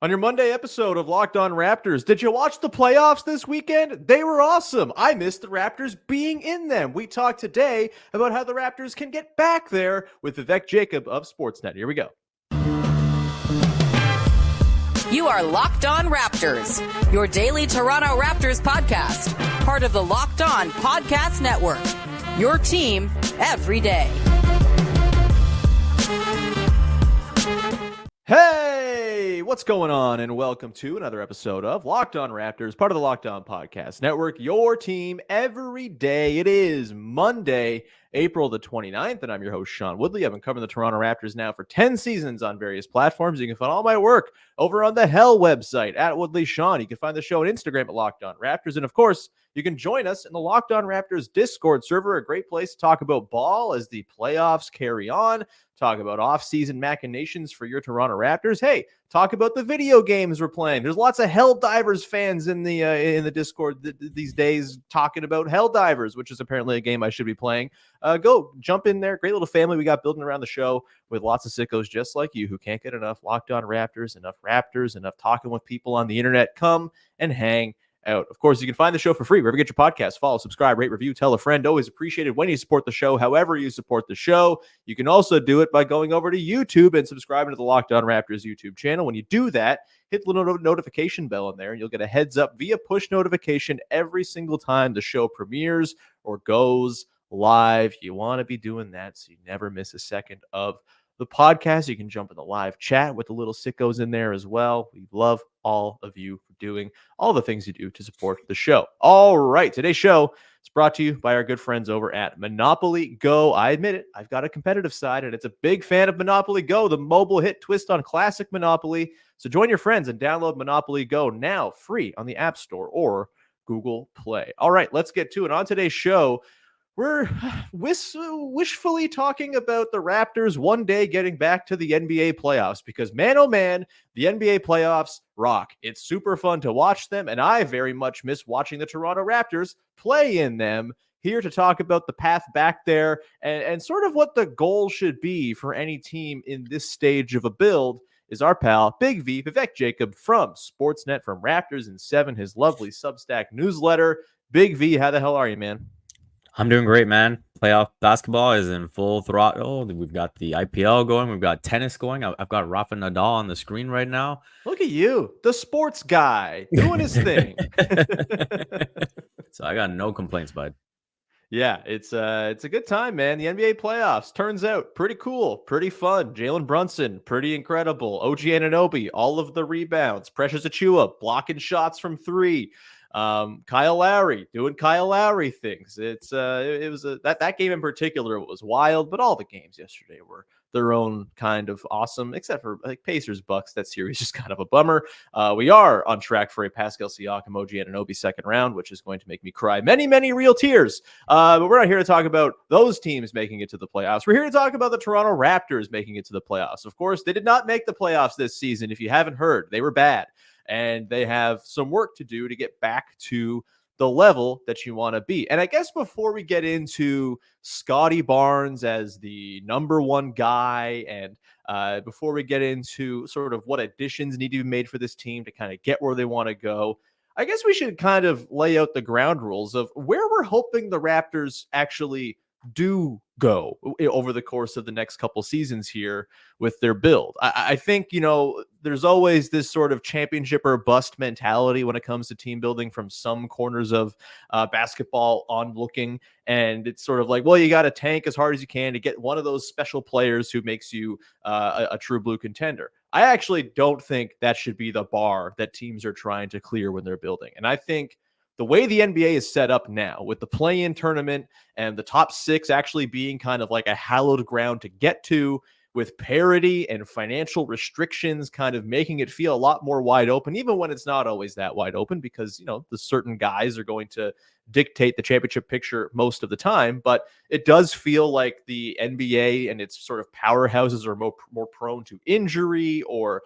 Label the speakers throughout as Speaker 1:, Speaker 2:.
Speaker 1: On your Monday episode of Locked On Raptors, did you watch the playoffs this weekend? They were awesome. I missed the Raptors being in them. We talked today about how the Raptors can get back there with Vivek Jacob of Sportsnet. Here we go.
Speaker 2: You are Locked On Raptors, your daily Toronto Raptors podcast, part of the Locked On Podcast Network, your team every day.
Speaker 1: Hey, what's going on? And welcome to another episode of Locked On Raptors, part of the Locked On Podcast Network, your team every day. It is Monday, April the 29th, and I'm your host, Sean Woodley. I've been covering the Toronto Raptors now for 10 seasons on various platforms. You can find all my work over on the Hell website at Woodley Sean. You can find the show on Instagram at Locked On Raptors. And of course, you can join us in the Locked On Raptors Discord server, a great place to talk about ball as the playoffs carry on, talk about off-season machinations for your Toronto Raptors. Hey, talk about the video games we're playing. There's lots of Helldivers fans in the Discord these days talking about Helldivers, which is apparently a game I should be playing. Go jump in there. Great little family we got building around the show with lots of sickos just like you who can't get enough Locked On Raptors, enough talking with people on the internet. Come and hang out. Of course, you can find the show for free wherever you get your podcast. Follow, subscribe, rate, review, tell a friend. Always appreciated when you support the show, however you support the show. You can also do it by going over to YouTube and subscribing to the Locked On Raptors YouTube channel. When you do that, hit the little notification bell in there, and you'll get a heads up via push notification every single time the show premieres or goes live. You want to be doing that so you never miss a second of the podcast. You can jump in the live chat with the little sickos in there as well. We love all of you for doing all the things you do to support the show. All right, today's show is brought to you by our good friends over at Monopoly Go. I admit it, I've got a competitive side, and it's a big fan of Monopoly Go, the mobile hit twist on classic Monopoly. So join your friends and download Monopoly Go now, free on the App Store or Google Play. All right, let's get to it. On today's show, we're wishfully talking about the Raptors one day getting back to the NBA playoffs because, man, oh man, the NBA playoffs rock. It's super fun to watch them, and I very much miss watching the Toronto Raptors play in them. Here to talk about the path back there and sort of what the goal should be for any team in this stage of a build is our pal, Big V, Vivek Jacob from Sportsnet, from Raptors in 7, his lovely Substack newsletter. Big V, how the hell are you, man?
Speaker 3: I'm doing great, man. Playoff basketball is in full throttle. We've got the IPL going. We've got tennis going. I've got Rafa Nadal on the screen right now.
Speaker 1: Look at you, the sports guy, doing his thing.
Speaker 3: So I got no complaints, bud.
Speaker 1: Yeah, it's a good time, man. The NBA playoffs turns out pretty cool, pretty fun. Jalen Brunson, pretty incredible. OG Anunoby, all of the rebounds. Precious Achiuwa blocking shots from three. Kyle Lowry doing Kyle Lowry things. It was that game in particular was wild, but all the games yesterday were their own kind of awesome, except for like Pacers Bucks. That series is kind of a bummer. We are on track for a Pascal Siakam, OG Anunoby second round, which is going to make me cry many real tears. But we're not here to talk about those teams making it to the playoffs. We're here to talk about the Toronto Raptors making it to the playoffs. Of course, they did not make the playoffs this season. If you haven't heard, they were bad. And they have some work to do to get back to the level that you want to be. And I guess before we get into Scottie Barnes as the number one guy, and before we get into sort of what additions need to be made for this team to kind of get where they want to go, I guess we should kind of lay out the ground rules of where we're hoping the Raptors actually do go over the course of the next couple seasons here with their build. I think, there's always this sort of championship or bust mentality when it comes to team building from some corners of basketball onlooking. And it's sort of like, well, you got to tank as hard as you can to get one of those special players who makes you a true blue contender. I actually don't think that should be the bar that teams are trying to clear when they're building. And I think the way the NBA is set up now with the play-in tournament and the top 6 actually being kind of like a hallowed ground to get to, with parity and financial restrictions kind of making it feel a lot more wide open, even when it's not always that wide open because, the certain guys are going to dictate the championship picture most of the time. But it does feel like the NBA and its sort of powerhouses are more prone to injury or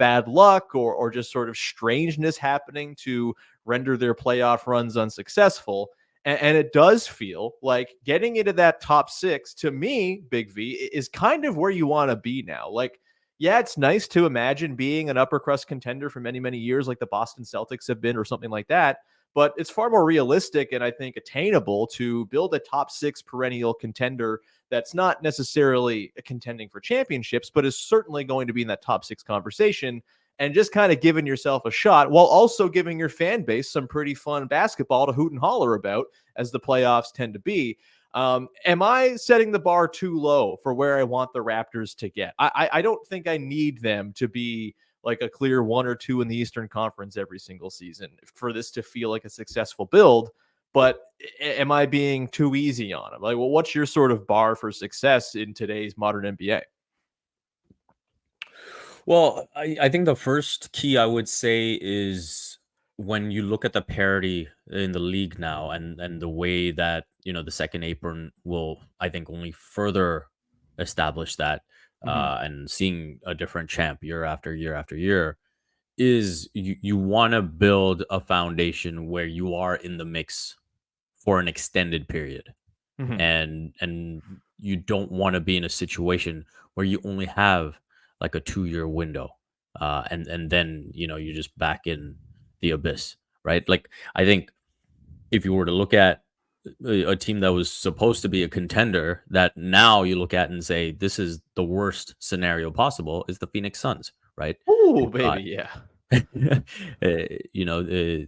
Speaker 1: bad luck or just sort of strangeness happening to render their playoff runs unsuccessful. And it does feel like getting into that top 6, to me, Big V, is kind of where you want to be now. Like, Yeah, it's nice to imagine being an upper crust contender for many, many years, like the Boston Celtics have been, or something like that. But it's far more realistic and I think attainable to build a top 6 perennial contender that's not necessarily contending for championships, but is certainly going to be in that top 6 conversation, and just kind of giving yourself a shot while also giving your fan base some pretty fun basketball to hoot and holler about, as the playoffs tend to be. Am I setting the bar too low for where I want the Raptors to get? I don't think I need them to be like a clear 1 or 2 in the Eastern Conference every single season for this to feel like a successful build. But am I being too easy on them? Like, well, what's your sort of bar for success in today's modern NBA?
Speaker 3: Well, I think the first key I would say is when you look at the parity in the league now, and the way that, the second apron will, I think, only further establish that,
Speaker 1: Mhm.
Speaker 3: and seeing a different champ year after year after year, is you want to build a foundation where you are in the mix for an extended period,
Speaker 1: Mhm.
Speaker 3: and you don't want to be in a situation where you only have like a 2-year window, and then you're just back in the abyss, right? Like, I think if you were to look at a team that was supposed to be a contender, that now you look at and say this is the worst scenario possible, is the Phoenix Suns, right?
Speaker 1: Ooh,
Speaker 3: They've got
Speaker 1: baby, yeah.
Speaker 3: uh, you know, uh,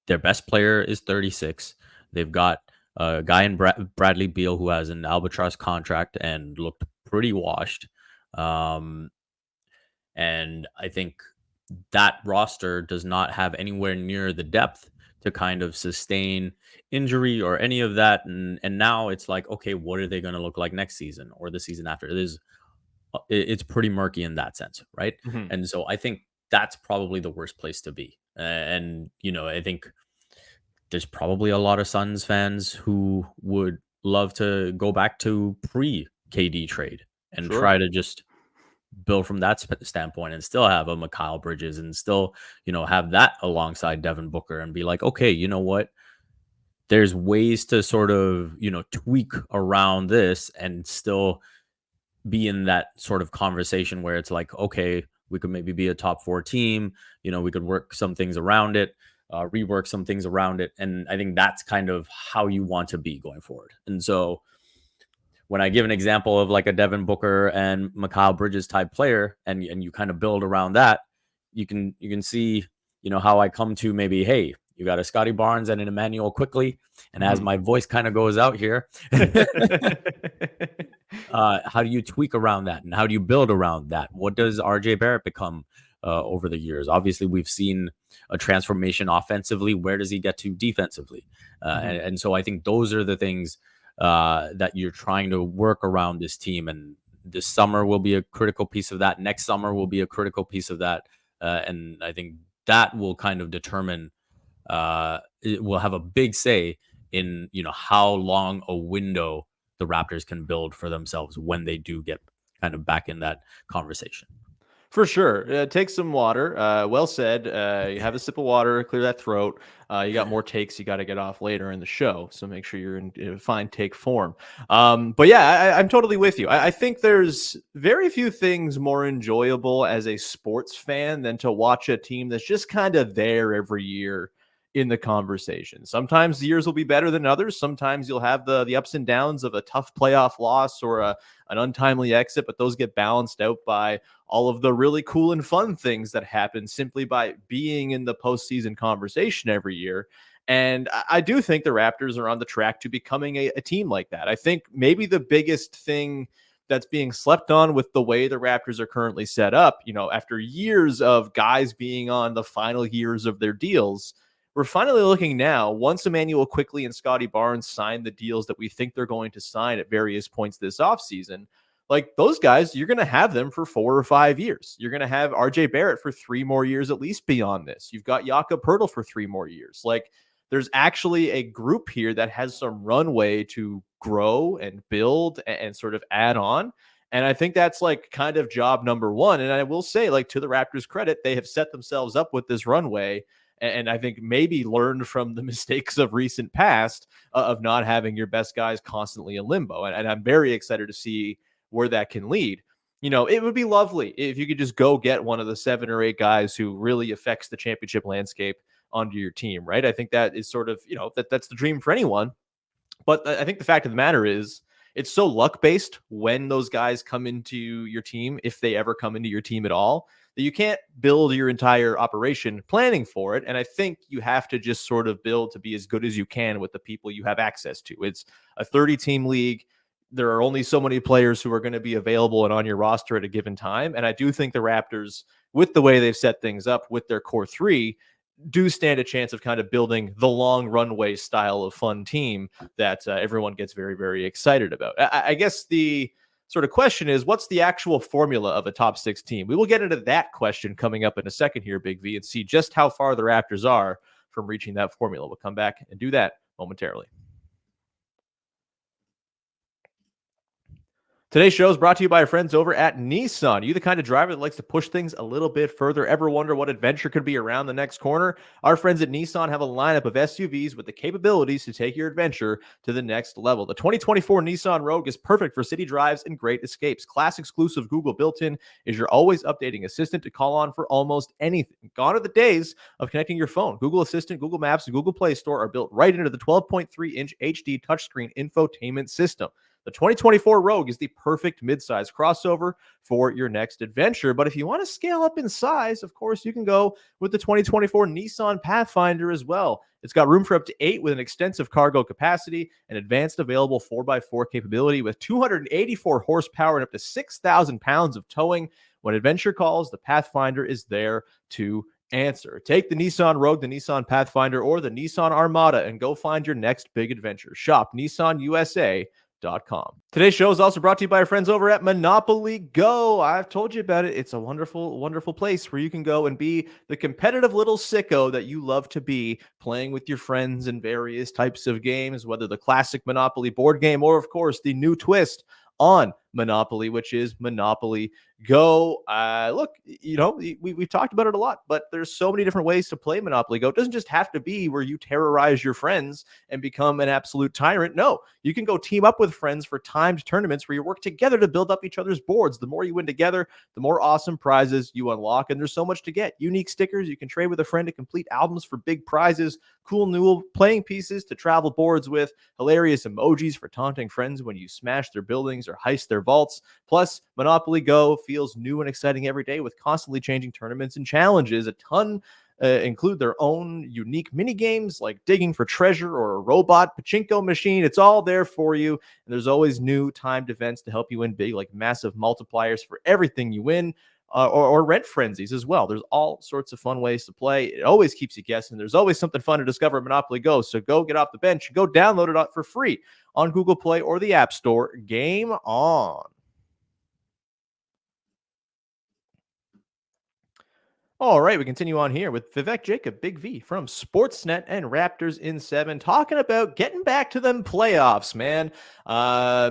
Speaker 3: their best player is 36. They've got a guy in Bradley Beal who has an albatross contract and looked pretty washed. Um, and I think that roster does not have anywhere near the depth to kind of sustain injury or any of that. And now it's like, okay, what are they going to look like next season or the season after? It's pretty murky in that sense, right?
Speaker 1: Mhm.
Speaker 3: And so I think that's probably the worst place to be. And I think there's probably a lot of Suns fans who would love to go back to pre KD trade and
Speaker 1: Sure.
Speaker 3: try to just build from that standpoint and still have a Mikal Bridges and still, have that alongside Devin Booker and be like, okay, you know what? There's ways to sort of, tweak around this and still be in that sort of conversation where it's like, okay, we could maybe be a top 4 team. We could work some things around it, rework some things around it. And I think that's kind of how you want to be going forward. And so when I give an example of like a Devin Booker and Mikal Bridges type player, and you kind of build around that, you can see, how I come to maybe, hey, you got a Scottie Barnes and an Immanuel Quickley. And as
Speaker 1: Mhm.
Speaker 3: my voice kind of goes out here, how do you tweak around that, and how do you build around that? What does RJ Barrett become over the years? Obviously, we've seen a transformation offensively. Where does he get to defensively? And,
Speaker 1: Mhm.
Speaker 3: and so I think those are the things that you're trying to work around this team. And this summer will be a critical piece of that. Next summer will be a critical piece of that. And I think that will kind of determine, it will have a big say in how long a window the Raptors can build for themselves when they do get kind of back in that conversation.
Speaker 1: For sure. Take some water. Well said. You have a sip of water, clear that throat. You got more takes you got to get off later in the show. So make sure you're in fine take form. But yeah, I'm totally with you. I think there's very few things more enjoyable as a sports fan than to watch a team that's just kind of there every year in the conversation. Sometimes the years will be better than others. Sometimes you'll have the ups and downs of a tough playoff loss or an untimely exit, but those get balanced out by all of the really cool and fun things that happen simply by being in the postseason conversation every year. And I do think the Raptors are on the track to becoming a team like that. I think maybe the biggest thing that's being slept on with the way the Raptors are currently set up, after years of guys being on the final years of their deals, we're finally looking now, once Immanuel Quickley and Scottie Barnes sign the deals that we think they're going to sign at various points this offseason, like those guys, you're going to have them for 4 or 5 years. You're going to have RJ Barrett for 3 more years, at least beyond this. You've got Jakob Pertl for 3 more years. Like there's actually a group here that has some runway to grow and build and sort of add on. And I think that's like kind of job number one. And I will say, like, to the Raptors' credit, they have set themselves up with this runway. And I think maybe learned from the mistakes of recent past of not having your best guys constantly in limbo. And I'm very excited to see where that can lead. it would be lovely if you could just go get one of the 7 or 8 guys who really affects the championship landscape onto your team, right? I think that is sort of, that's the dream for anyone. But I think the fact of the matter is it's so luck based when those guys come into your team, if they ever come into your team at all, that you can't build your entire operation planning for it. And I think you have to just sort of build to be as good as you can with the people you have access to. It's a 30-team league. There are only so many players who are going to be available and on your roster at a given time. And I do think the Raptors, with the way they've set things up with their core three, do stand a chance of kind of building the long runway style of fun team that everyone gets very, very excited about. I guess the sort of question is, what's the actual formula of a top 6 team? We will get into that question coming up in a second here, Big V, and see just how far the Raptors are from reaching that formula. We'll come back and do that momentarily. Today's show is brought to you by our friends over at Nissan. Are you the kind of driver that likes to push things a little bit further? Ever wonder what adventure could be around the next corner? Our friends at Nissan have a lineup of SUVs with the capabilities to take your adventure to the next level. The 2024 Nissan Rogue is perfect for city drives and great escapes. Class exclusive Google built-in is your always updating assistant to call on for almost anything. Gone are the days of connecting your phone. Google Assistant, Google Maps, and Google Play Store are built right into the 12.3-inch HD touchscreen infotainment system. The 2024 Rogue is the perfect midsize crossover for your next adventure. But if you want to scale up in size, of course, you can go with the 2024 Nissan Pathfinder as well. It's got room for up to 8 with an extensive cargo capacity and advanced available 4x4 capability with 284 horsepower and up to 6,000 pounds of towing. When adventure calls, the Pathfinder is there to answer. Take the Nissan Rogue, the Nissan Pathfinder, or the Nissan Armada and go find your next big adventure. Shop NissanUSA.com. Today's show is also brought to you by our friends over at Monopoly Go. I've told you about it. It's a wonderful, wonderful place where you can go and be the competitive little sicko that you love to be, playing with your friends in various types of games, whether the classic Monopoly board game or, of course, the new twist on Monopoly, which is Monopoly Go. Look, we've talked about it a lot, but there's so many different ways to play Monopoly Go. It doesn't just have to be where you terrorize your friends and become an absolute tyrant. No, you can go team up with friends for timed tournaments where you work together to build up each other's boards. The more you win together, the more awesome prizes you unlock, and there's so much to get. Unique stickers you can trade with a friend to complete albums for big prizes, cool new playing pieces to travel boards with, hilarious emojis for taunting friends when you smash their buildings or heist their vaults. Plus, Monopoly Go feels new and exciting every day with constantly changing tournaments and challenges. A ton include their own unique mini games like digging for treasure or a robot pachinko machine. It's all there for you. And there's always new timed events to help you win big, like massive multipliers for everything you win. Or rent frenzies as well. There's all sorts of fun ways to play. It always keeps you guessing. There's always something fun to discover at Monopoly Go. So go get off the bench. Go download it for free on Google Play or the App Store. Game on. All right, we continue on here with Vivek Jacob, Big V from Sportsnet and Raptors in 7, talking about getting back to them playoffs, man. I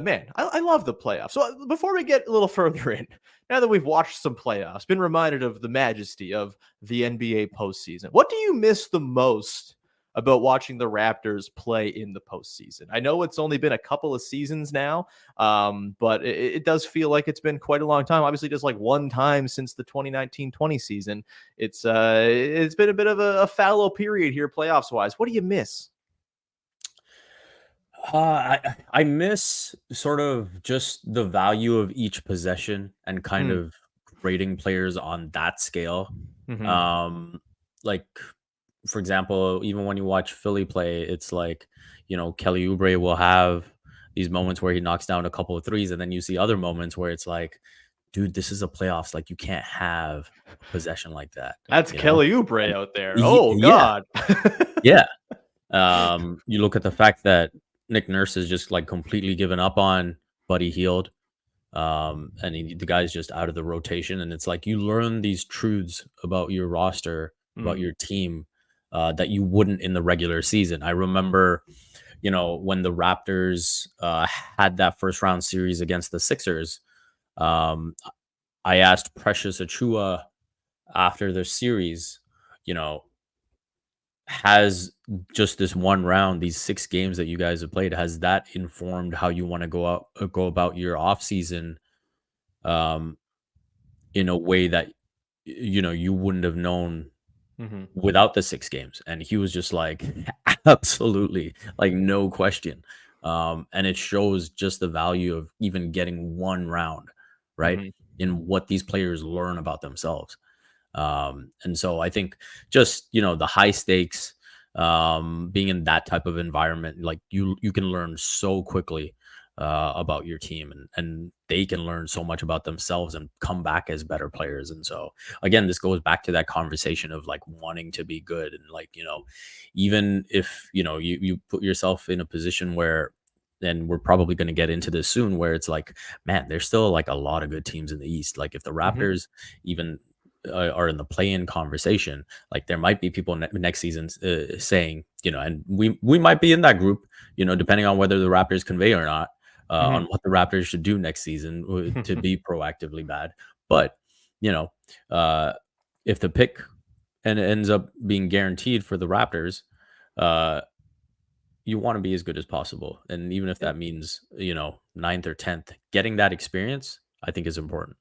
Speaker 1: love the playoffs. So before we get a little further in, now that we've watched some playoffs, been reminded of the majesty of the NBA postseason, what do you miss the most about watching the Raptors play in the postseason? I know it's only been a couple of seasons now, but it does feel like it's been quite a long time. Obviously, just like one time since the 2019-20 season. It's been a bit of a fallow period here, playoffs wise. What do you miss?
Speaker 3: I miss sort of just the value of each possession and kind of rating players on that scale. Like, for example, even when you watch Philly play, it's like, Kelly Oubre will have these moments where he knocks down a couple of threes, and then you see other moments where it's like, dude, this is a playoffs. Like, you can't have possession like that.
Speaker 1: That's Kelly Oubre out there. Oh,
Speaker 3: yeah.
Speaker 1: God.
Speaker 3: Yeah. You look at the fact that Nick Nurse has just like completely given up on Buddy Hield. And the guy's just out of the rotation. And it's like you learn these truths about your roster, about your team, that you wouldn't in the regular season. I remember, when the Raptors had that first round series against the Sixers, I asked Precious Achua after the series, has just this one round, these 6 games that you guys have played, has that informed how you want to go about your off season um, in a way that you wouldn't have known
Speaker 1: Mm-hmm.
Speaker 3: without the 6 games. And he was just like, absolutely, like no question. And it shows just the value of even getting one round, right?
Speaker 1: Mm-hmm.
Speaker 3: In what these players learn about themselves. And so I think just, the high stakes, being in that type of environment, like you can learn so quickly about your team, and they can learn so much about themselves and come back as better players. And so again, this goes back to that conversation of like wanting to be good, and like, even if, you put yourself in a position where, and we're probably going to get into this soon, where it's like, man, there's still like a lot of good teams in the East. Like if the
Speaker 1: Mm-hmm.
Speaker 3: Raptors even are in the play-in conversation, like there might be people next season saying, and we might be in that group, depending on whether the Raptors convey or not, on what the Raptors should do next season to
Speaker 1: Mm-hmm.
Speaker 3: be proactively bad. But you know, uh, if the pick and it ends up being guaranteed for the Raptors, uh, you want to be as good as possible, and even if
Speaker 1: Yeah.
Speaker 3: that means ninth or 10th, getting that experience, I think is important.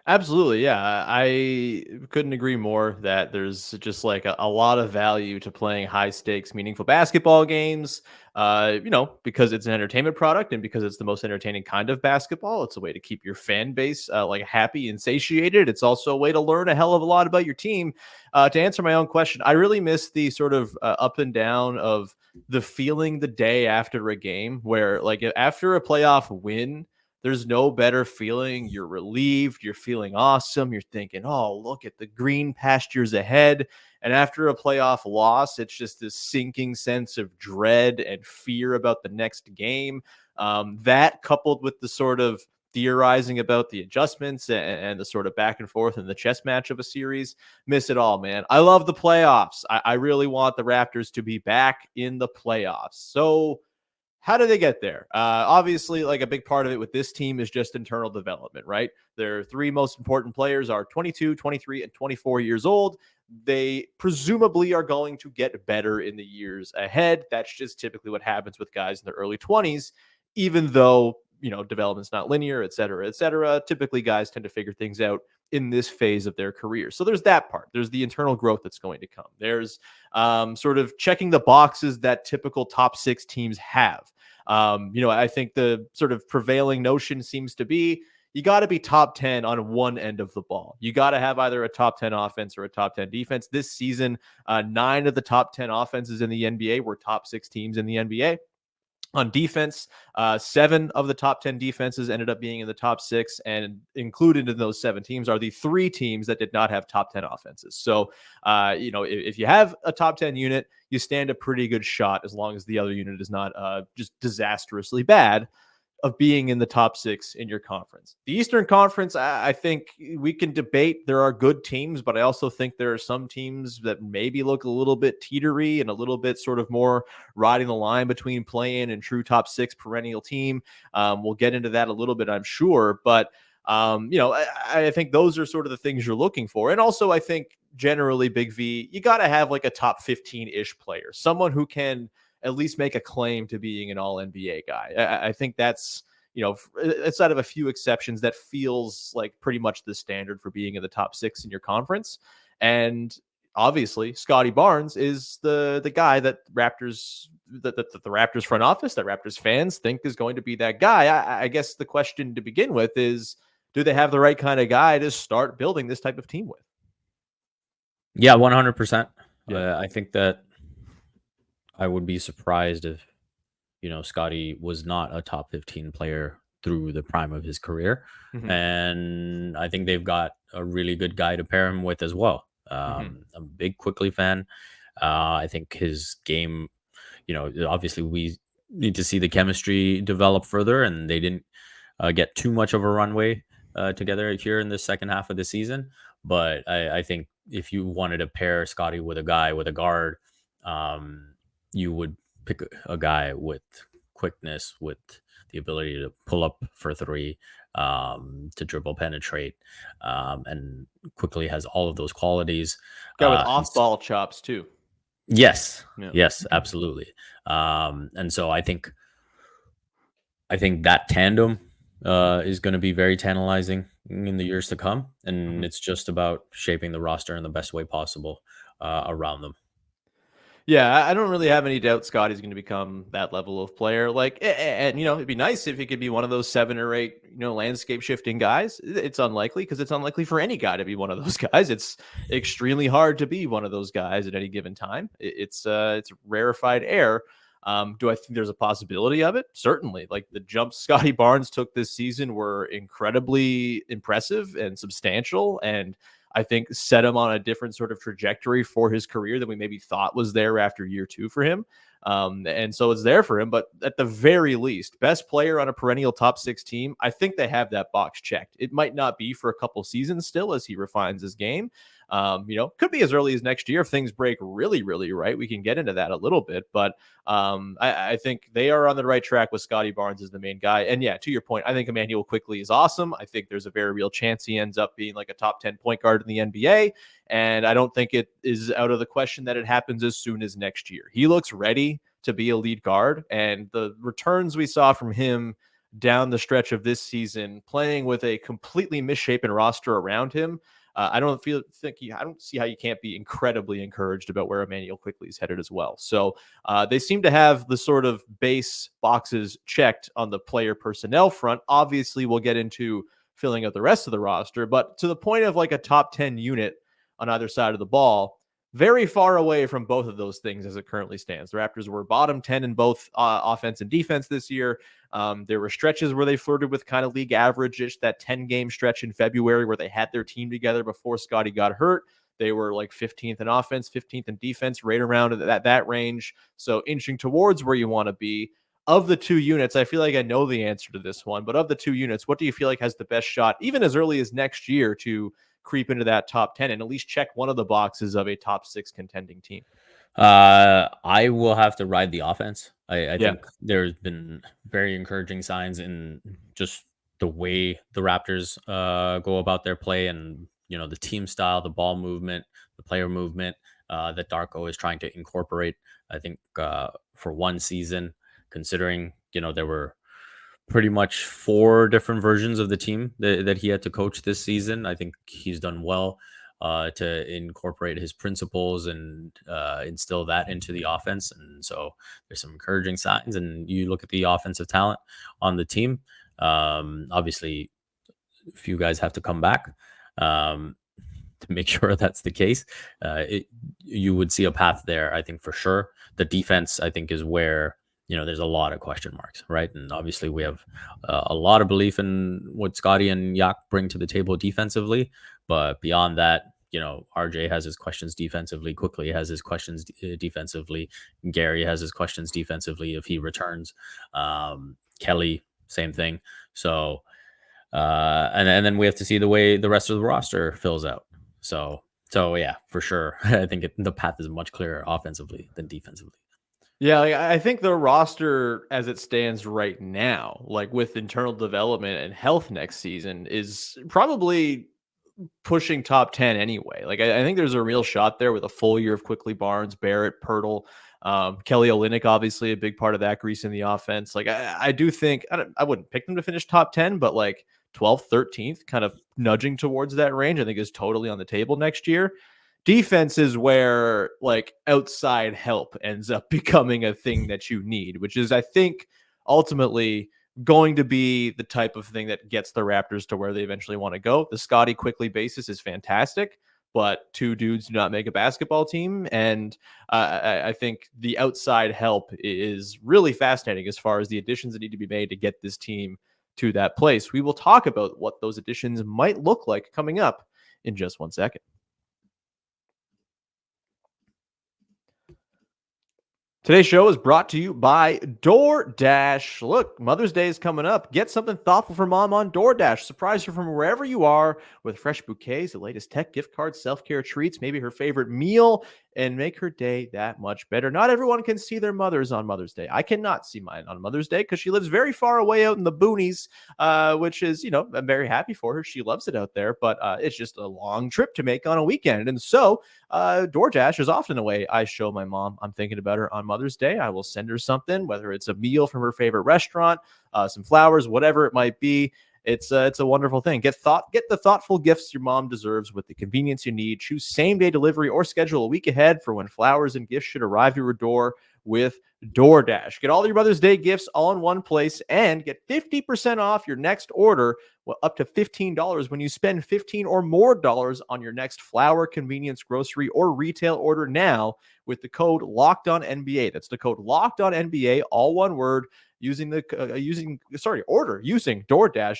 Speaker 1: Absolutely, yeah. I couldn't agree more that there's just like a lot of value to playing high stakes, meaningful basketball games. Because it's an entertainment product and because it's the most entertaining kind of basketball. It's a way to keep your fan base like happy and satiated. It's also a way to learn a hell of a lot about your team. To answer my own question, I really miss the sort of up and down of the feeling the day after a game, where like after a playoff win, there's no better feeling. You're relieved. You're feeling awesome. You're thinking, oh, look at the green pastures ahead. And after a playoff loss, it's just this sinking sense of dread and fear about the next game. That coupled with the sort of theorizing about the adjustments and the sort of back and forth and the chess match of a series, miss it all, man. I love the playoffs. I really want the Raptors to be back in the playoffs. So, how do they get there? Obviously, like a big part of it with this team is just internal development, right? Their 3 most important players are 22, 23, and 24 years old. They presumably are going to get better in the years ahead. That's just typically what happens with guys in their early 20s, even though, development's not linear, et cetera, et cetera. Typically, guys tend to figure things out in this phase of their career. So there's that part. There's the internal growth that's going to come. There's sort of checking the boxes that typical top 6 teams have. I think the sort of prevailing notion seems to be you got to be top 10 on one end of the ball. You got to have either a top 10 offense or a top 10 defense. This season, 9 of the top 10 offenses in the NBA were top 6 teams in the NBA. On defense, 7 of the top 10 defenses ended up being in the top 6, and included in those 7 teams are the 3 teams that did not have top 10 offenses. So, if you have a top 10 unit, you stand a pretty good shot as long as the other unit is not just disastrously bad, of being in the top 6 in your conference. The Eastern Conference, I think we can debate. There are good teams, but I also think there are some teams that maybe look a little bit teetery and a little bit sort of more riding the line between play-in and true top 6 perennial team. We'll get into that a little bit, I'm sure, but I think those are sort of the things you're looking for. And also, I think generally, Big V, you got to have like a top 15-ish player, someone who can at least make a claim to being an all NBA guy. I think that's, outside of a few exceptions, that feels like pretty much the standard for being in the top 6 in your conference. And obviously, Scottie Barnes is the guy that the Raptors front office, that Raptors fans think is going to be that guy. I guess the question to begin with is, do they have the right kind of guy to start building this type of team with?
Speaker 3: Yeah, 100%.
Speaker 1: Yeah.
Speaker 3: I think that I would be surprised if, Scottie was not a top 15 player through the prime of his career.
Speaker 1: Mm-hmm.
Speaker 3: And I think they've got a really good guy to pair him with as well. I'm a big Quickley fan. I think his game, obviously we need to see the chemistry develop further, and they didn't get too much of a runway together here in the second half of the season. But I think if you wanted to pair Scottie with a guy with a guard, you would pick a guy with quickness, with the ability to pull up for 3, to dribble, penetrate, and Quickley has all of those qualities.
Speaker 1: Guy with off-ball chops too.
Speaker 3: Yes,
Speaker 1: Yeah.
Speaker 3: yes, absolutely. And so I think that tandem is going to be very tantalizing in the years to come, and
Speaker 1: Mhm.
Speaker 3: it's just about shaping the roster in the best way possible around them.
Speaker 1: Yeah, I don't really have any doubt Scottie's going to become that level of player. Like, and it'd be nice if he could be one of those 7 or 8, landscape shifting guys. It's unlikely because it's unlikely for any guy to be one of those guys. It's extremely hard to be one of those guys at any given time. It's rarefied air. Do I think there's a possibility of it? Certainly. Like the jumps Scottie Barnes took this season were incredibly impressive and substantial, and I think set him on a different sort of trajectory for his career than we maybe thought was there after year 2 for him. And so it's there for him, but at the very least, best player on a perennial top 6 team, I think they have that box checked. It might not be for a couple seasons still as he refines his game. Could be as early as next year if things break really, really right. We can get into that a little bit, but I think they are on the right track with Scottie Barnes as the main guy. And yeah, to your point, I think Immanuel Quickley is awesome. I think there's a very real chance he ends up being like a top 10 point guard in the NBA. And I don't think it is out of the question that it happens as soon as next year. He looks ready to be a lead guard, and the returns we saw from him down the stretch of this season, playing with a completely misshapen roster around him, I don't see how you can't be incredibly encouraged about where Immanuel Quickley is headed as well. So they seem to have the sort of base boxes checked on the player personnel front. Obviously, we'll get into filling out the rest of the roster, but to the point of like a top 10 unit on either side of the ball, very far away from both of those things as it currently stands. The Raptors were bottom 10 in both offense and defense this year. There were stretches where they flirted with kind of league average-ish, that 10-game stretch in February where they had their team together before Scottie got hurt. They were like 15th in offense, 15th in defense, right around that range. So inching towards where you want to be. Of the 2 units, I feel like I know the answer to this one, but of the 2 units, what do you feel like has the best shot, even as early as next year, to creep into that top 10 and at least check one of the boxes of a top 6 contending team?
Speaker 3: I will have to ride the offense. I
Speaker 1: Yeah.
Speaker 3: think there's been very encouraging signs in just the way the Raptors go about their play, and the team style, the ball movement, the player movement that Darko is trying to incorporate. I think for one season, considering there were pretty much 4 different versions of the team that he had to coach this season, I think he's done well to incorporate his principles and instill that into the offense. And so there's some encouraging signs. And you look at the offensive talent on the team. Obviously, a few guys have to come back to make sure that's the case. You would see a path there, I think, for sure. The defense, I think, is where there's a lot of question marks, right? And obviously, we have a lot of belief in what Scottie and Yak bring to the table defensively. But beyond that, RJ has his questions defensively. Quickley has his questions defensively. Gary has his questions defensively if he returns. Kelly, same thing. So, and then we have to see the way the rest of the roster fills out. So yeah, for sure. I think the path is much clearer offensively than defensively.
Speaker 1: Yeah, like, I think the roster as it stands right now, like with internal development and health next season, is probably pushing top 10 anyway. Like I think there's a real shot there with a full year of Quickley, Barnes, Barrett, Pirtle, Kelly Olynyk, obviously a big part of that grease in the offense. Like I do think I wouldn't pick them to finish top 10, but like 12th, 13th, kind of nudging towards that range, I think is totally on the table next year. Defense is where like outside help ends up becoming a thing that you need, which is, I think, ultimately going to be the type of thing that gets the Raptors to where they eventually want to go. The Scottie Quickley basis is fantastic, but 2 dudes do not make a basketball team. And I think the outside help is really fascinating as far as the additions that need to be made to get this team to that place. We will talk about what those additions might look like coming up in just 1 second. Today's show is brought to you by DoorDash. Look, Mother's Day is coming up. Get something thoughtful for mom on DoorDash. Surprise her from wherever you are with fresh bouquets, the latest tech, gift cards, self-care treats, maybe her favorite meal, and make her day that much better. Not everyone can see their mothers on Mother's Day. I cannot see mine on Mother's Day because she lives very far away out in the boonies, which is, I'm very happy for her. She loves it out there, but it's just a long trip to make on a weekend. And so DoorDash is often a way I show my mom I'm thinking about her on Mother's Day. I will send her something, whether it's a meal from her favorite restaurant, some flowers, whatever it might be. It's a wonderful thing. Get the thoughtful gifts your mom deserves with the convenience you need. Choose same-day delivery or schedule a week ahead for when flowers and gifts should arrive to your door with DoorDash. Get all your Mother's Day gifts all in one place and get 50% off your next order, up to $15 when you spend $15 or more on your next flower, convenience, grocery, or retail order now with the code LOCKEDONNBA. That's the code LOCKEDONNBA, all one word. Using DoorDash,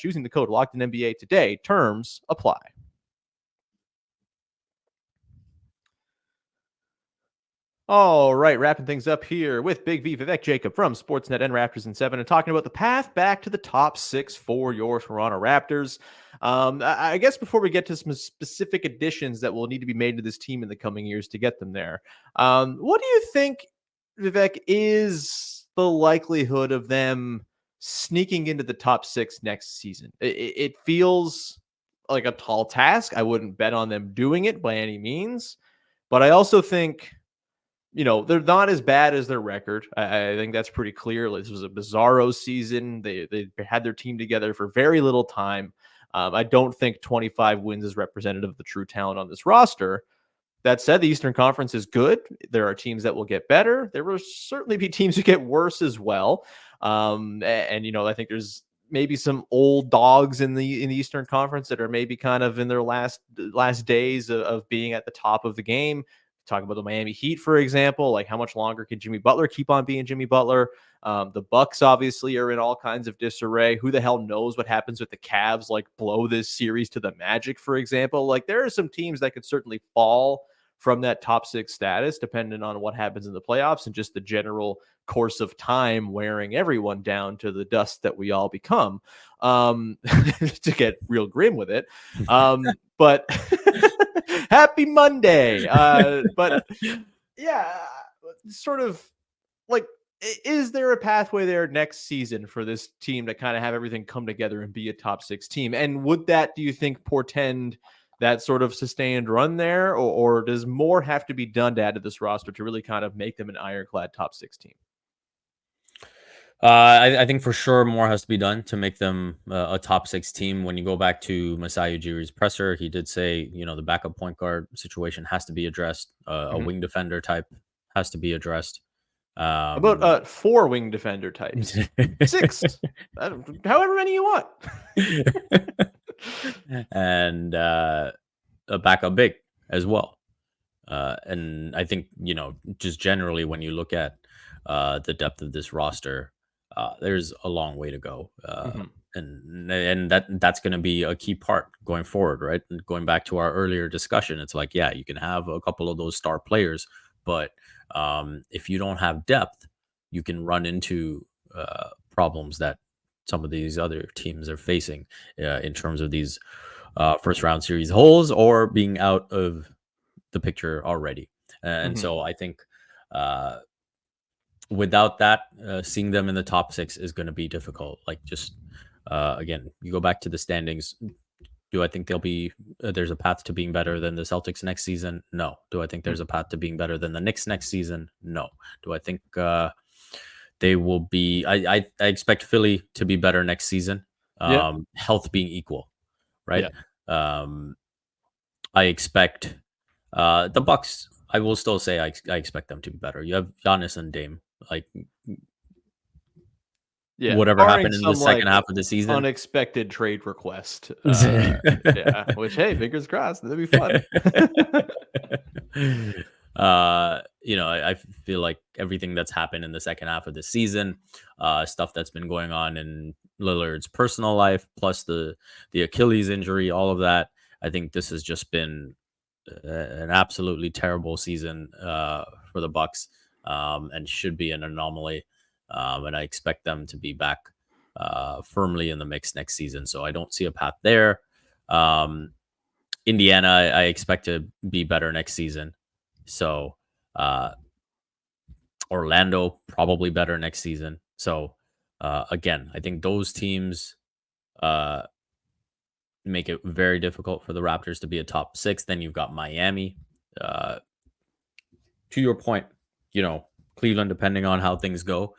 Speaker 1: using the code LOCKEDONNBA today. Terms apply. All right, wrapping things up here with Big V, Vivek Jacob from Sportsnet and Raptors in 7, and talking about the path back to the top 6 for your Toronto Raptors. I guess before we get to some specific additions that will need to be made to this team in the coming years to get them there, what do you think, Vivek, is the likelihood of them sneaking into the top 6 next season? It feels like a tall task. I wouldn't bet on them doing it by any means, but I also think, they're not as bad as their record. I think that's pretty clear. This was a bizarro season. They had their team together for very little time. I don't think 25 wins is representative of the true talent on this roster. That said, the Eastern Conference is good. There are teams that will get better. There will certainly be teams who get worse as well. And I think there's maybe some old dogs in the Eastern Conference that are maybe kind of in their last days of being at the top of the game. Talk about the Miami Heat, for example. Like, how much longer can Jimmy Butler keep on being Jimmy Butler? The Bucks obviously are in all kinds of disarray. Who the hell knows what happens with the Cavs, like blow this series to the Magic, for example? Like, there are some teams that could certainly fall from that top 6 status, depending on what happens in the playoffs and just the general course of time wearing everyone down to the dust that we all become, to get real grim with it. But happy Monday. But yeah, sort of like, is there a pathway there next season for this team to kind of have everything come together and be a top 6 team? And would that, do you think, portend that sort of sustained run there, or does more have to be done to add to this roster to really kind of make them an ironclad top 6 team?
Speaker 3: I think for sure more has to be done to make them a top 6 team. When you go back to Masai Ujiri's presser, he did say, the backup point guard situation has to be addressed. A wing defender type has to be addressed.
Speaker 1: About 4 wing defender types, 6, however many you want.
Speaker 3: And a backup big as well. And I think, just generally when you look at the depth of this roster, there's a long way to go. And that's going to be a key part going forward, right? And going back to our earlier discussion, it's like, yeah, you can have a couple of those star players, but if you don't have depth, you can run into problems that some of these other teams are facing in terms of these first round series holes or being out of the picture already. And so I think without that, seeing them in the top 6 is going to be difficult. Like, just again, you go back to the standings. Do I think there's a path to being better than the Celtics next season? No. Do I think there's a path to being better than the Knicks next season? No. Do I think they will be? I expect Philly to be better next season. Health being equal, right? Yeah. I expect the Bucks. I will still say I expect them to be better. You have Giannis and Dame. Like, whatever happened in the second half of the season,
Speaker 1: unexpected trade request. Which, hey, fingers crossed, that'd be fun.
Speaker 3: I feel like everything that's happened in the second half of the season, stuff that's been going on in Lillard's personal life, plus the Achilles injury, all of that. I think this has just been an absolutely terrible season for the Bucks, and should be an anomaly. And I expect them to be back firmly in the mix next season. So I don't see a path there. Indiana, I expect to be better next season. So Orlando, probably better next season. So again, I think those teams make it very difficult for the Raptors to be a top 6. Then you've got Miami to your point, Cleveland, depending on how things go,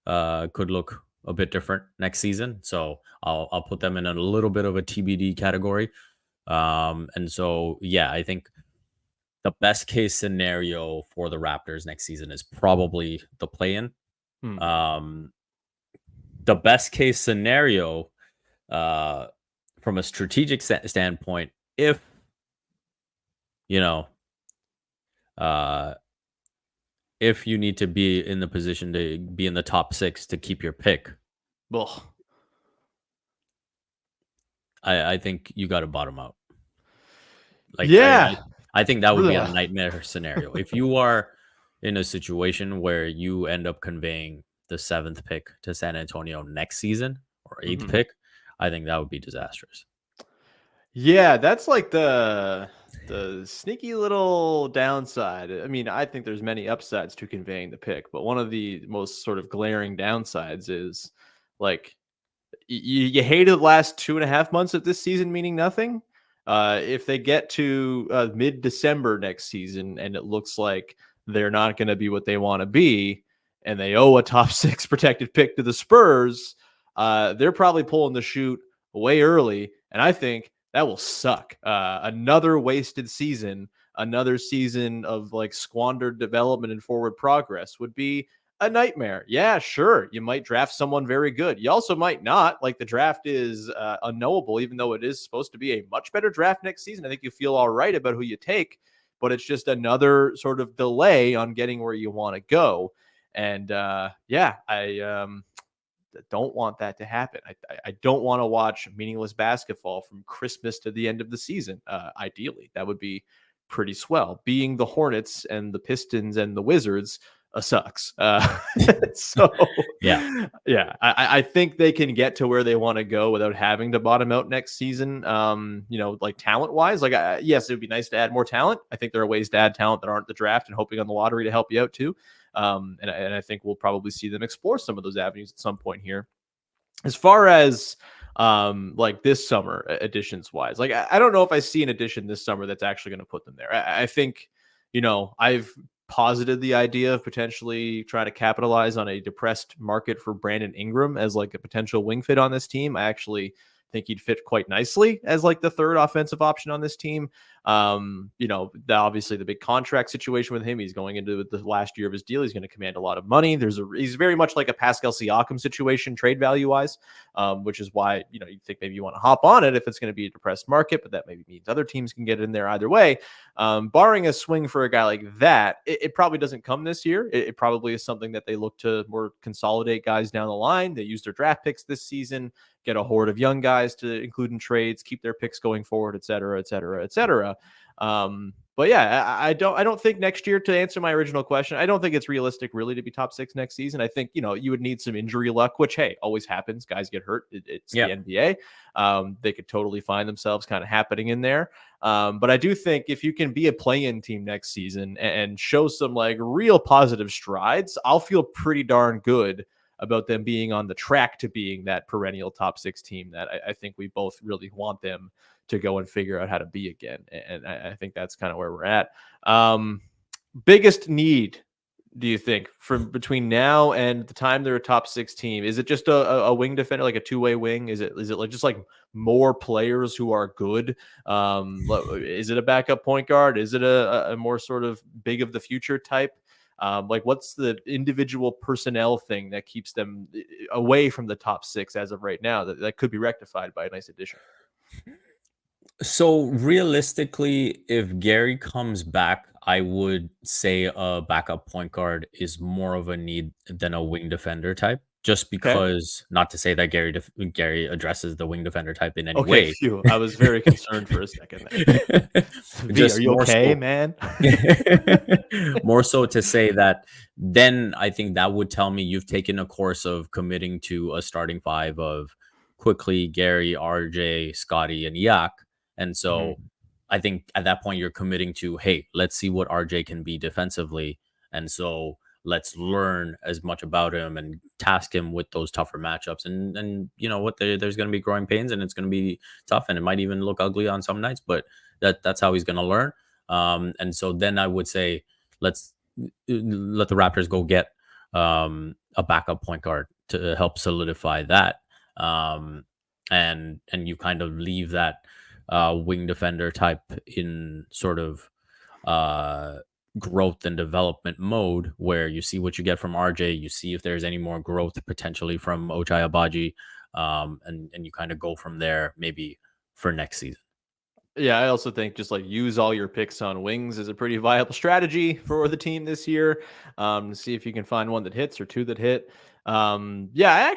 Speaker 3: could look a bit different next season. So I'll put them in a little bit of a TBD category. And so, yeah, I think the best case scenario for the Raptors next season is probably the play-in. The best case scenario, from a strategic standpoint, if if you need to be in the position to be in the top 6 to keep your pick,
Speaker 1: Ugh.
Speaker 3: I think you got to bottom out. Like,
Speaker 1: Yeah.
Speaker 3: I think that would be a
Speaker 1: Ugh.
Speaker 3: nightmare scenario. If you are in a situation where you end up conveying the 7th pick to San Antonio next season or 8th pick, I think that would be disastrous.
Speaker 1: Yeah, that's like the sneaky little downside. I mean, I think there's many upsides to conveying the pick, but one of the most sort of glaring downsides is like you hated the last 2.5 months of this season meaning nothing. If they get to mid-December next season and it looks like they're not going to be what they want to be, and they owe a top 6 protected pick to the Spurs, they're probably pulling the chute way early, and I think that will suck. Another wasted season, another season of like squandered development and forward progress would be a nightmare. Yeah, sure. You might draft someone very good. You also might not. Like, the draft is unknowable, even though it is supposed to be a much better draft next season. I think you feel all right about who you take, but it's just another sort of delay on getting where you want to go. And yeah, I don't want that to happen. I don't want to watch meaningless basketball from Christmas to the end of the season. Ideally, that would be pretty swell. Being the Hornets and the Pistons and the Wizards sucks. So yeah. I think they can get to where they want to go without having to bottom out next season. Like talent wise, like yes, it would be nice to add more talent. I think there are ways to add talent that aren't the draft and hoping on the lottery to help you out too. And I think we'll probably see them explore some of those avenues at some point here. As far as like this summer additions wise, like I don't know if I see an addition this summer that's actually going to put them there. I think, I've posited the idea of potentially trying to capitalize on a depressed market for Brandon Ingram as like a potential wing fit on this team. I actually think he'd fit quite nicely as like the third offensive option on this team. Obviously the big contract situation with him, he's going into the last year of his deal. He's going to command a lot of money. He's very much like a Pascal Siakam situation trade value wise, which is why, you think maybe you want to hop on it if it's going to be a depressed market, but that maybe means other teams can get in there either way. Barring a swing for a guy like that, it probably doesn't come this year. It probably is something that they look to more consolidate guys down the line. They use their draft picks this season, get a horde of young guys to include in trades, keep their picks going forward, et cetera, et cetera, et cetera. But yeah, I don't think next year, to answer my original question, I don't think it's realistic really to be top 6 next season. I think, you would need some injury luck, which, hey, always happens. Guys get hurt. It's the NBA. They could totally find themselves kind of happening in there. But I do think if you can be a play-in team next season and show some like real positive strides, I'll feel pretty darn good about them being on the track to being that perennial top 6 team that I think we both really want them to go and figure out how to be again. And I think that's kind of where we're at. Biggest need, do you think, from between now and the time they're a top 6 team? Is it just a wing defender, like a two-way wing? Is it like just like more players who are good? Is it a backup point guard? Is it a more sort of big of the future type? Like, what's the individual personnel thing that keeps them away from the top 6 as of right now that could be rectified by a nice addition?
Speaker 3: So realistically, if Gary comes back, I would say a backup point guard is more of a need than a wing defender type. Just because, not to say that Gary addresses the wing defender type in any way.
Speaker 1: Phew. I was very concerned for a second there. Just, are you okay, man?
Speaker 3: More so to say that, then I think that would tell me you've taken a course of committing to a starting 5 of Quickley, Gary, RJ, Scottie, and Yak. And so I think at that point you're committing to, hey, let's see what RJ can be defensively. And so let's learn as much about him and task him with those tougher matchups. And you know what, there's going to be growing pains and it's going to be tough and it might even look ugly on some nights, but that's how he's going to learn. And so then I would say let's let the Raptors go get a backup point guard to help solidify that. And you kind of leave that wing defender type in sort of growth and development mode, where you see what you get from RJ, you see if there's any more growth potentially from Ochai Agbaji, and you kind of go from there maybe for next season.
Speaker 1: Yeah, I also think just like use all your picks on wings is a pretty viable strategy for the team this year. See if you can find one that hits or two that hit. Yeah,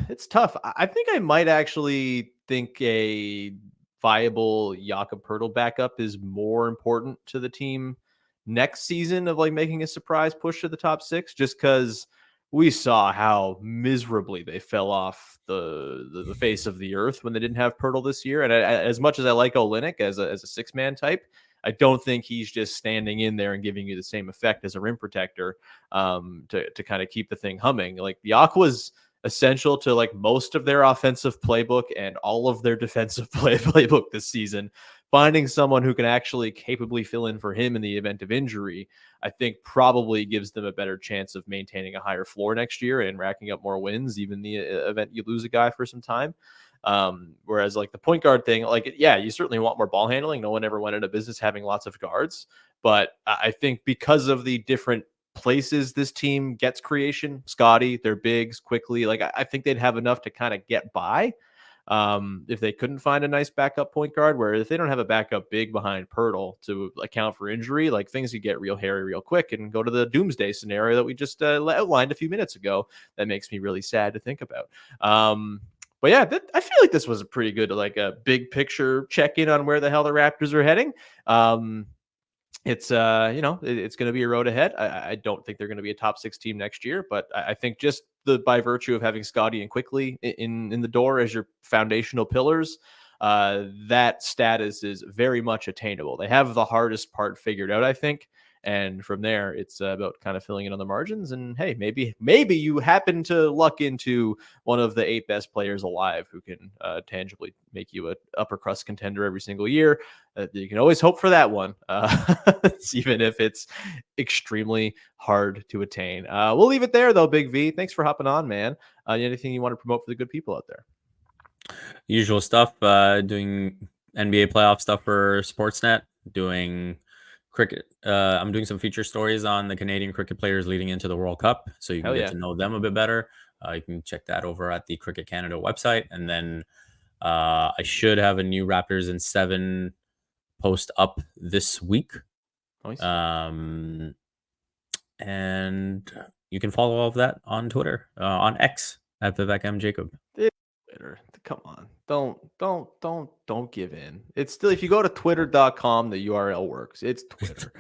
Speaker 1: it's tough. I think I might actually think a viable Jakob Poeltl backup is more important to the team next season of like making a surprise push to the top 6, just because we saw how miserably they fell off the face of the earth when they didn't have Poeltl this year. And as much as I like Olynyk as a 6-man type, I don't think he's just standing in there and giving you the same effect as a rim protector to kind of keep the thing humming. Like the Aqua's essential to like most of their offensive playbook and all of their defensive playbook this season. Finding someone who can actually capably fill in for him in the event of injury, I think probably gives them a better chance of maintaining a higher floor next year and racking up more wins, even the event you lose a guy for some time. Whereas like the point guard thing, like, yeah, you certainly want more ball handling. No one ever went into business having lots of guards, but I think because of the different places this team gets creation, Scottie, their bigs, Quickley, like I think they'd have enough to kind of get by. If they couldn't find a nice backup point guard, where if they don't have a backup big behind Poeltl to account for injury, like things could get real hairy real quick and go to the doomsday scenario that we just outlined a few minutes ago. That makes me really sad to think about. But yeah, I feel like this was a pretty good, like a big picture check in on where the hell the Raptors are heading. It's it's going to be a road ahead. I don't think they're going to be a top 6 team next year, but I think just by virtue of having Scottie and Quickley in the door as your foundational pillars, that status is very much attainable. They have the hardest part figured out, I think. And from there, it's about kind of filling in on the margins. And hey, maybe you happen to luck into one of the 8 best players alive who can tangibly make you an upper crust contender every single year. You can always hope for that one, even if it's extremely hard to attain. We'll leave it there, though, Big V. Thanks for hopping on, man. Anything you want to promote for the good people out there?
Speaker 3: Usual stuff, doing NBA playoff stuff for Sportsnet, doing cricket. I'm doing some feature stories on the Canadian cricket players leading into the World Cup, so you can get to know them a bit better. You can check that over at the Cricket Canada website. And then I should have a new Raptors in 7 post up this week.
Speaker 1: Nice.
Speaker 3: And you can follow all of that on Twitter, on X at Vivek Jacob.
Speaker 1: Twitter. Come on. Don't give in. It's still, if you go to twitter.com, the URL works. It's Twitter.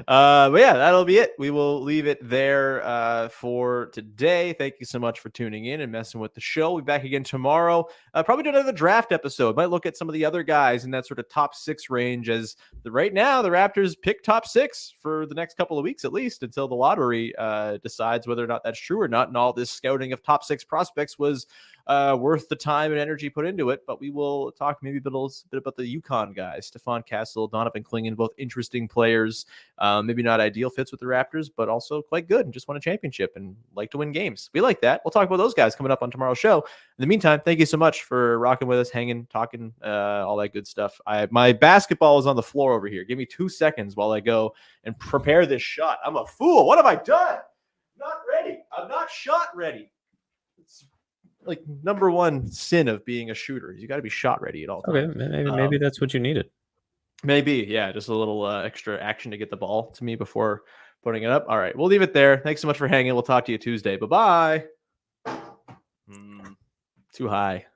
Speaker 1: But yeah, that'll be it. We will leave it there for today. Thank you so much for tuning in and messing with the show. We'll be back again tomorrow. Probably do another draft episode. Might look at some of the other guys in that sort of top 6 range, as right now the Raptors pick top 6 for the next couple of weeks, at least until the lottery decides whether or not that's true or not. And all this scouting of top 6 prospects was worth the time and energy put into it. But we will talk maybe a bit about the Yukon guys, Stephon Castle, Donovan Clingan, both interesting players, maybe not ideal fits with the Raptors, but also quite good and just won a championship and like to win games. We like that. We'll talk about those guys coming up on tomorrow's show. In the meantime, thank you so much for rocking with us, hanging, talking, all that good stuff. My basketball is on the floor over here. Give me 2 seconds while I go and prepare this shot. I'm a fool. What have I done? Not ready. I'm not shot ready. It's like number one sin of being a shooter. You got to be shot ready at all times.
Speaker 3: Okay, maybe that's what you needed.
Speaker 1: Maybe, yeah, just a little extra action to get the ball to me before putting it up. All right, we'll leave it there. Thanks so much for hanging. We'll talk to you Tuesday. Bye-bye. Too high.